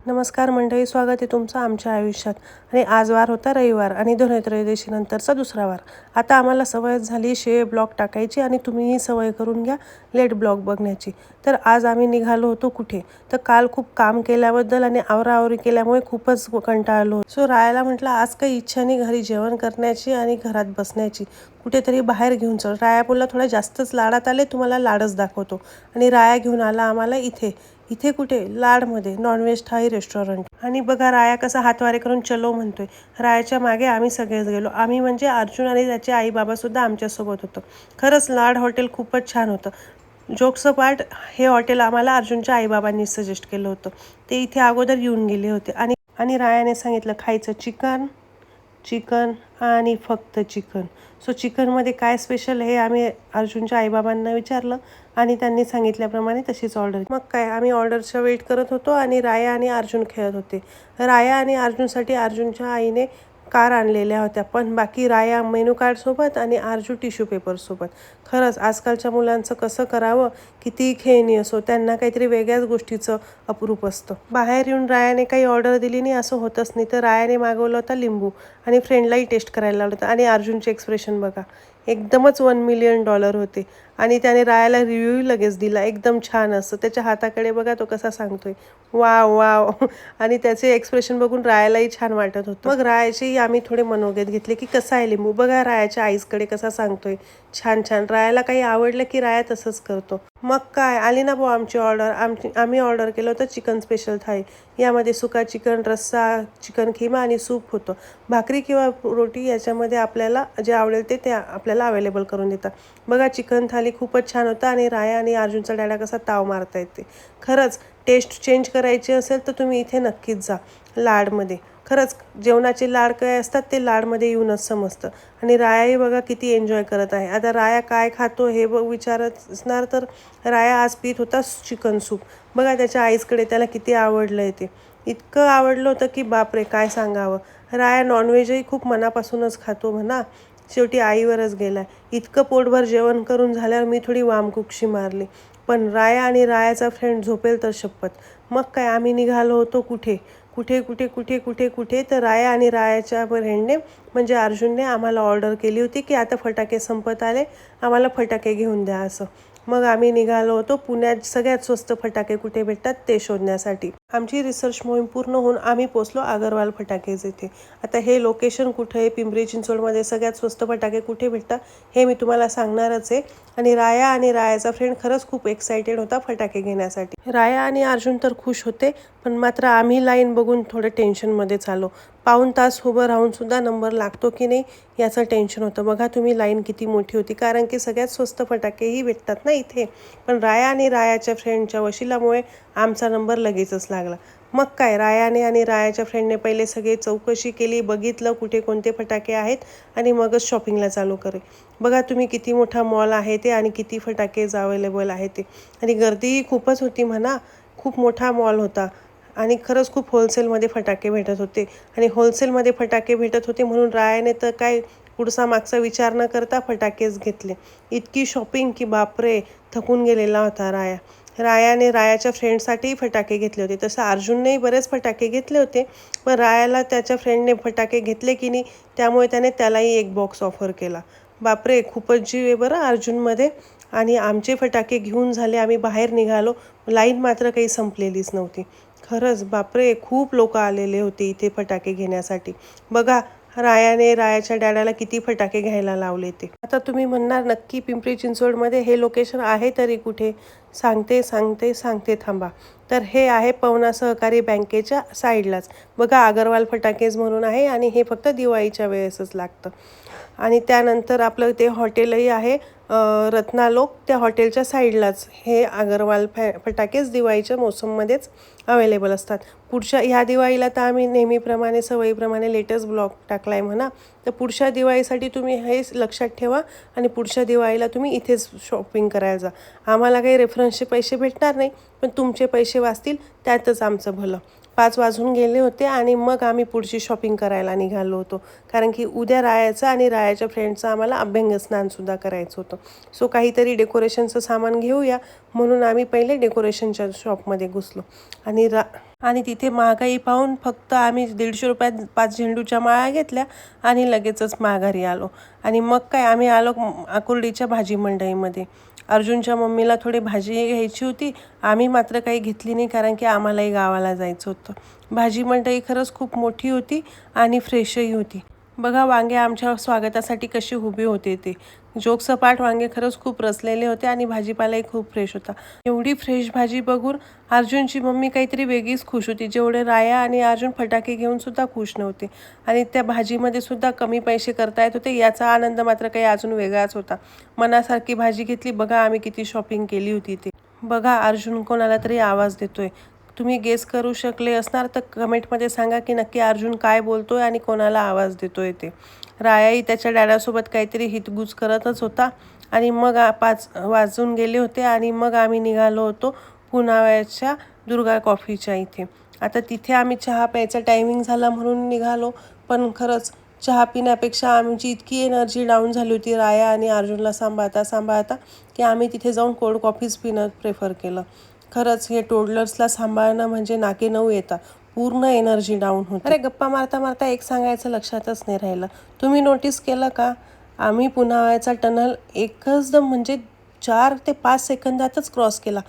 नमस्कार मंडळी, स्वागत आहे तुमचं आमच्या आयुष्यात. आणि आज वार होता रविवार आणि धनत्रयोदशीनंतरचा दुसरा वार. आता आम्हाला सवयच झाली ब्लॉग टाकायची आणि तुम्हीही सवय करून घ्या लेट ब्लॉग बघण्याची. तर आज आम्ही निघालो होतो कुठे, तर काल खूप काम केल्याबद्दल आणि आवराआवरी केल्यामुळे खूपच कंटाळलो. रायाला म्हटलं आज काही इच्छा नाही घरी जेवण करण्याची आणि घरात बसण्याची, कुठेतरी बाहेर घेऊन चल. राया बोलला थोडा जास्तच लाडात आले, तुम्हाला लाडच दाखवतो. आणि राया घेऊन आला आम्हाला इथे इथे कुठे, लाडमध्ये नॉनव्हेज थाई रेस्टॉरंट. आणि बघा राया कसा हातवारे करून चलो म्हणतोय. रायाच्या मागे आम्ही सगळेच गेलो. आम्ही म्हणजे अर्जुन आणि त्याचे आई बाबासुद्धा आमच्यासोबत होतं. खरंच लाड हॉटेल खूपच छान होतं. जोक्सचं पार्ट, हे हॉटेल आम्हाला अर्जुनच्या आईबाबांनी सजेस्ट केलं होतं. ते इथे अगोदर येऊन गेले होते आणि रायाने सांगितलं खायचं चिकन चिकन आणि फक्त चिकन. चिकनमध्ये काय स्पेशल हे आम्ही अर्जुनच्या आईबाबांना विचारलं आणि त्यांनी सांगितल्याप्रमाणे तशीच ऑर्डर. मग काय आम्ही ऑर्डरचा वेट करत होतो आणि राया आणि अर्जुन खेळत होते. राया आणि अर्जुनसाठी अर्जुनच्या आईने कार आणलेल्या होत्या, पण बाकी राया मेनू कार्डसोबत आणि अर्जुन टिश्यू पेपरसोबत. खरंच आजकालच्या मुलांचं कसं करावं, कितीही खेळणी असो, त्यांना काहीतरी वेगळ्याच गोष्टीचं अप्रूप असतं. बाहेर येऊन रायाने काही ऑर्डर दिली नाही असं होतच नाही, तर रायाने मागवलं होता लिंबू आणि फ्रेंडलाही टेस्ट करायला लावलं होतं. आणि अर्जुनचे एक्सप्रेशन बघा, एकदमच $1,000,000 होते. आणि त्याने रायाला रिव्ह्यूही लगेच दिला, एकदम छान असं. त्याच्या हाताकडे बघा तो कसा सांगतोय वाव वाव. आणि त्याचे एक्सप्रेशन बघून रायालाही छान वाटत होतं. मग रायाचेही आम्ही थोडे मनोगत घेतले की कसा आहे लिंबू, बघा रायाच्या आईसकडे कसा सांगतोय छान छान. रायाला काही आवडलं की राया तसंच करतो. मग काय आली ना भाऊ आमची ऑर्डर. आम्ही ऑर्डर केलं होतं चिकन स्पेशल थाई. यामध्ये सुका चिकन, रस्सा, चिकन खिमा आणि सूप होतं. भाकरी किंवा रोटी याच्यामध्ये आपल्याला जे आवडेल ते आपल्याला अवेलेबल करून देतात. बघा चिकन थाली खूपच छान होता आणि राया आणि अर्जुनचा डॅडा कसा ताव मारता येते. खरंच टेस्ट चेंज करायची असेल तर तुम्ही इथे नक्कीच जा लाडमध्ये. खरंच जेवणाचे लाड काय असतात ते लाडमध्ये येऊनच समजतं. आणि रायाही बघा किती एन्जॉय करत आहे. आता राया काय खातो हे विचारत असणार, तर राया आज पीत होता चिकन सूप. बघा त्याच्या आईसकडे त्याला किती आवडलं आहे ते. इतकं आवडलं होतं की बापरे काय सांगावं. राया नॉनव्हेजही खूप मनापासूनच खातो म्हणा, शेवटी आईवरच गेला. इतकं पोटभर जेवण करून झाल्यावर मी थोडी वामकुक्षी मारली, पण राया आणि रायाचा फ्रेंड झोपेल तर शपथ. मग काय आम्ही निघालो होतो कुठे कुठे कुठे कुठे कुठे कुठे तर राया आणि रायाच्या फ्रेंडने म्हणजे अर्जुनने आम्हाला ऑर्डर केली होती की आता फटाके संपत आले, आम्हाला फटाके घेऊन द्या असं. मग आम्ही निघालो होतो पुण्यात सगळ्यात स्वस्त फटाके कुठे भेटतात ते शोधण्यासाठी. आमची रिसर्च मोहीम पूर्ण होऊन आम्ही पोचलो अगरवाल फटाकेज येथे. आता हे लोकेशन कुठं आहे, पिंपरी चिंचवडमध्ये सगळ्यात स्वस्त फटाके कुठे भेटतात हे मी तुम्हाला सांगणारच आहे. आणि राया आणि रायाचा फ्रेंड खरंच खूप एक्सायटेड होता फटाके घेण्यासाठी. राया आणि अर्जुन तर खुश होते, पण मात्र आम्ही लाईन बघून थोडं टेन्शनमध्येच आलो. पाऊण तास उभं राहूनसुद्धा नंबर लागतो की नाही याचं टेन्शन होतं. बघा तुम्ही लाईन किती मोठी होती, कारण की सगळ्यात स्वस्त फटाकेही भेटतात ना इथे. पण राया आणि रायाच्या फ्रेंडच्या वशिलामुळे आमचा नंबर लगेचच लागला. मग काय रायाने आणि रायाच्या फ्रेंडने पहिले सगळे चौकशी केली, बघितलं कुठे कोणते फटाके आहेत आणि मगच शॉपिंगला चालू करे. बघा तुम्ही किती मोठा मॉल आहे ते आणि किती फटाकेज अवेलेबल आहे ते. आणि गर्दीही खूपच होती म्हणा, खूप मोठा मॉल होता. आणि खरंच खूप होलसेलमध्ये फटाके भेटत होते. आणि होलसेलमध्ये फटाके भेटत होते म्हणून रायाने तर काय पुढचा मागचा विचार न करता फटाकेच घेतले. इतकी शॉपिंग की बापरे, थकून गेलेला होता राया. रायाने रायाच्या फ्रेंडसाठीही फटाके घेतले होते. तसं अर्जुननेही बरेच फटाके घेतले होते, पण रायाला त्याच्या फ्रेंडने फटाके घेतले की नाही त्यामुळे त्यालाही एक बॉक्स ऑफर केला. बापरे, खूपच जीव आहे बरं अर्जुनमध्ये. आणि आमचे फटाके घेऊन झाले, आम्ही बाहेर निघालो. लाईन मात्र काही संपलेलीच नव्हती. खरंच बापरे, खूप लोक आलेले होते इथे फटाके घेण्यासाठी. बघा रायाने रायाच्या डॅडाला किती फटाके घ्यायला लावले ते. आता तुम्ही म्हणणार नक्की पिंपरी चिंचवडमध्ये हे लोकेशन आहे तरी कुठे, सांगते थांबा. तर हे आहे पवना सहकारी बँकेच्या साईडलाच. बघा अगरवाल फटाकेज म्हणून आहे आणि हे फक्त दिवाळीच्या वेळेसच लागतं. आणि त्यानंतर आपलं ते हॉटेलही आहे रत्नालोक, त्या हॉटेलच्या साईडलाच हे अगरवाल फटाकेच दिवाळीच्या मोसममध्येच अवेलेबल असतात. ह्या दिवाळीला तर आम्ही नेहमीप्रमाणे सवयीप्रमाणे लेटेस्ट ब्लॉग टाकला आहे म्हणा, तर पुढच्या दिवाळीसाठी तुम्ही हे लक्षात ठेवा आणि पुढच्या दिवाळीला तुम्ही इथेच शॉपिंग करायला जा. आम्हाला काही रेफरन्सचे पैसे भेटणार नाही, पण तुमचे पैसे वाचतील त्यातच आमचं भलं. 5 वाजून गेले होते आणि मग आम्ही पुढची शॉपिंग करायला निघालो होतो, कारण की उद्या रायाचं आणि रायाच्या फ्रेंडचं आम्हाला अभ्यंगस्नानसुद्धा करायचं होतं. काहीतरी डेकोरेशनचं सामान घेऊया म्हणून आम्ही पहिले डेकोरेशनच्या शॉपमध्ये घुसलो. आणि आणि तिथे महागाई पाहून फक्त आम्ही 150 रुपयात 5 झेंडूच्या माळा घेतल्या आणि लगेचच माघारी आलो. आणि मग काय आम्ही आलो आकुर्डीच्या भाजी मंडईमध्ये. अर्जुनच्या मम्मीला थोडी भाजी घ्यायची होती. आम्ही मात्र काही घेतली नाही, कारण की आम्हालाही गावाला जायचं होतं. भाजी मंडई खरंच खूप मोठी होती आणि फ्रेशही होती. बघा वांगे आमच्या स्वागतासाठी कसे उभे होते ते. जोगसपाट वांगे खरंच खूप रचलेले होते आणि भाजीपालाही खूप फ्रेश होता. एवढी फ्रेश भाजी बघून अर्जुनची मम्मी काहीतरी वेगळीच खुश होती. जेवढे राया आणि अर्जुन फटाके घेऊन सुद्धा खुश नव्हते. आणि त्या भाजीमध्ये सुद्धा कमी पैसे करता येत होते, याचा आनंद मात्र काही अजून वेगळाच होता. मनासारखी भाजी घेतली. बघा आम्ही किती शॉपिंग केली होती ते. बघा अर्जुन कोणाला तरी आवाज देतोय. तुम्ही गेस करू शकले असणार तर कमेंटमध्ये सांगा की नक्की अर्जुन काय बोलतोय आणि कोणाला आवाज देतोय ते. रायाही त्याच्या डॅडासोबत काहीतरी हितगुज करतच होता. आणि मग 5 वाजून गेले होते आणि मग आम्ही निघालो होतो पुण्याच्या दुर्गा कॉफीच्या इथे. आता तिथे आम्ही चहा प्यायचा टायमिंग झाला म्हणून निघालो, पण खरंच चहा पिण्यापेक्षा आमची इतकी एनर्जी डाऊन झाली होती राया आणि अर्जुनला सांभाळता की आम्ही तिथे जाऊन कोल्ड कॉफीच पिणं प्रेफर केलं. खरंच हे टोडलर्सला सांभाळणं म्हणजे नाके नऊ येतात. पूर्ण एनर्जी डाऊन होते. अरे गप्पा मारता मारता एक सांगायचं लक्षातच नाही राहिलं. तुम्ही नोटीस केलं का? आम्ही पुनावाचा टनल एकदम म्हणजे 4 ते 5 सेकंदातच क्रॉस केला.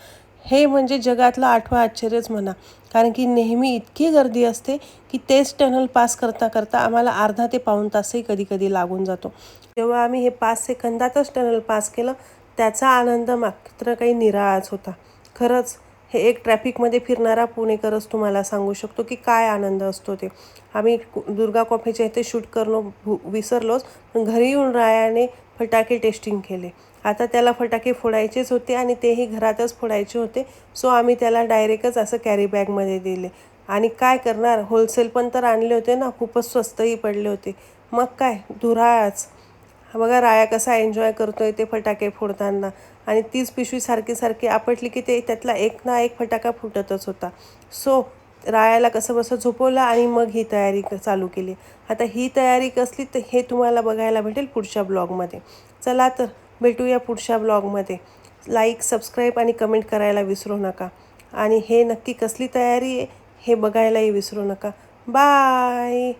हे म्हणजे जगातलं 8वं आश्चर्यच म्हणा. कारण की नेहमी इतकी गर्दी असते की तेच टनल पास करता करता आम्हाला अर्धा ते पाऊण तासही कधी कधी लागून जातो. तेव्हा आम्ही हे 5 सेकंदातच टनल पास केलं, त्याचा आनंद मात्र काही निराळाच होता. खरंच हे एक ट्रॅफिकमध्ये फिरणारा पुणेकरच तुम्हाला सांगू शकतो की काय आनंद असतो ते. आम्ही दुर्गा कॉफीच्या इथे शूट करणं विसरलोच, पण घरी येऊन रायाने फटाके टेस्टिंग केले. आता त्याला फटाके फोडायचेच होते आणि तेही घरातच फोडायचे होते. सो आम्ही त्याला डायरेक्टच असं कॅरी बॅगमध्ये दिले. आणि काय करणार, होलसेल पण तर आणले होते ना, खूपच स्वस्तही पडले होते. मग काय धुराळच. बघा राया कसा एन्जॉय करतोय ते फटाके फोडताना. आणि तीच पिशवी सारखी सारखी आपटली की ते त्यातला एक ना एक फटाका फुटतच होता. सो रायाला कसं बसं झोपवलं आणि मग ही तयारी चालू केली. आता ही तयारी कसली तर हे तुम्हाला बघायला भेटेल पुढच्या ब्लॉगमध्ये. चला तर भेटूया पुढच्या ब्लॉगमध्ये. लाईक, सबस्क्राईब आणि कमेंट करायला विसरू नका. आणि हे नक्की कसली तयारी आहे हे बघायलाही विसरू नका. बाय.